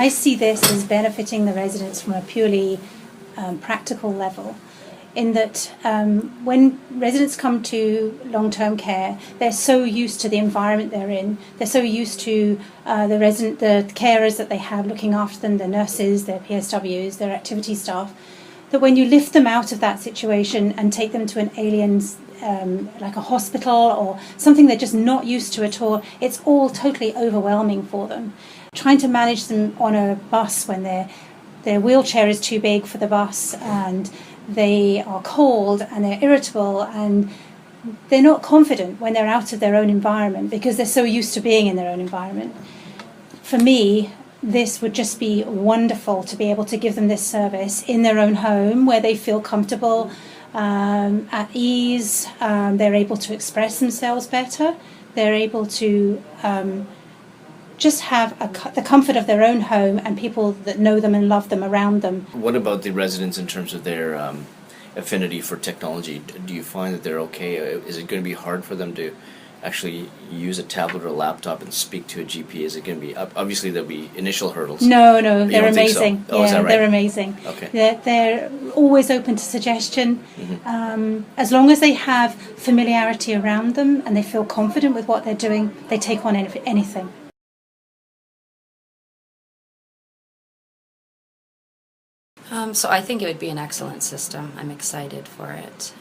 I see this as benefiting the residents from a purely practical level, in that when residents come to long-term care, they're so used to the environment they're in, they're so used to the carers that they have looking after them, the nurses, their PSWs, their activity staff, that when you lift them out of that situation and take them to an alien like a hospital or something they're just not used to at all, it's all totally overwhelming for them. Trying to manage them on a bus when their wheelchair is too big for the bus and they are cold and they're irritable and they're not confident when they're out of their own environment because they're so used to being in their own environment. For me, this would just be wonderful to be able to give them this service in their own home where they feel comfortable, at ease, they're able to express themselves better, they're able to just have the comfort of their own home and people that know them and love them around them. What about the residents in terms of their affinity for technology? Do you find that they're okay? Is it going to be hard for them to actually use a tablet or a laptop and speak to a GP? Is it going to be, obviously there'll be initial hurdles. No, they're amazing. So? Oh, is that right? They're amazing. Okay. They're always open to suggestion. As long as they have familiarity around them and they feel confident with what they're doing, they take on anything. So I think it would be an excellent system. I'm excited for it.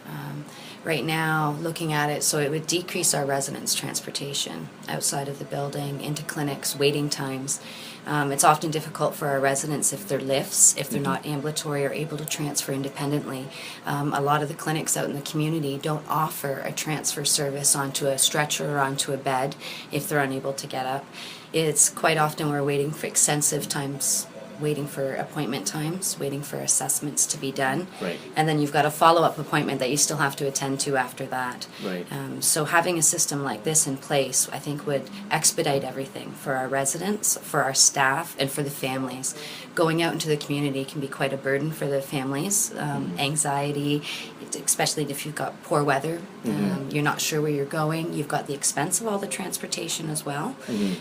Right now, looking at it, so it would decrease our residents' transportation outside of the building, into clinics, waiting times. It's often difficult for our residents if they're lifts, if they're not ambulatory or able to transfer independently. A lot of the clinics out in the community don't offer a transfer service onto a stretcher or onto a bed if they're unable to get up. It's quite often we're waiting for extensive times, waiting for appointment times, waiting for assessments to be done. Right. And then you've got a follow-up appointment that you still have to attend to after that. Right. So having a system like this in place, I think, would expedite everything for our residents, for our staff, and for the families. Going out into the community can be quite a burden for the families. Anxiety, especially if you've got poor weather, you're not sure where you're going, you've got the expense of all the transportation as well.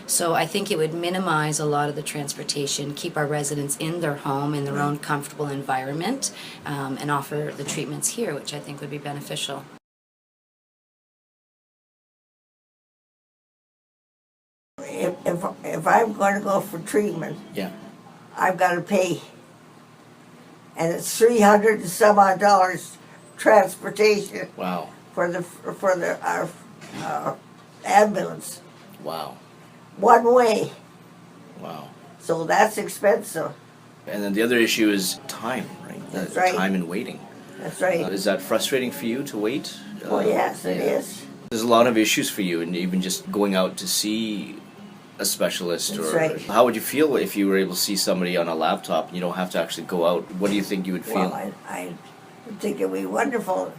So I think it would minimize a lot of the transportation, keep our residents in their home, in their own comfortable environment, and offer the treatments here, which I think would be beneficial. If I'm going to go for treatment, Yeah. I've got to pay, and it's $300 and some odd dollars transportation Wow. for the ambulance, Wow. one way. Wow. So that's expensive. And then the other issue is time, right? That's right. Time and waiting. That's right. Is that frustrating for you to wait? Well, yes, it is. There's a lot of issues for you, and even just going out to see a specialist. That's or right. How would you feel if you were able to see somebody on a laptop and you don't have to actually go out? What do you think you would feel? Well, I think it'd be wonderful.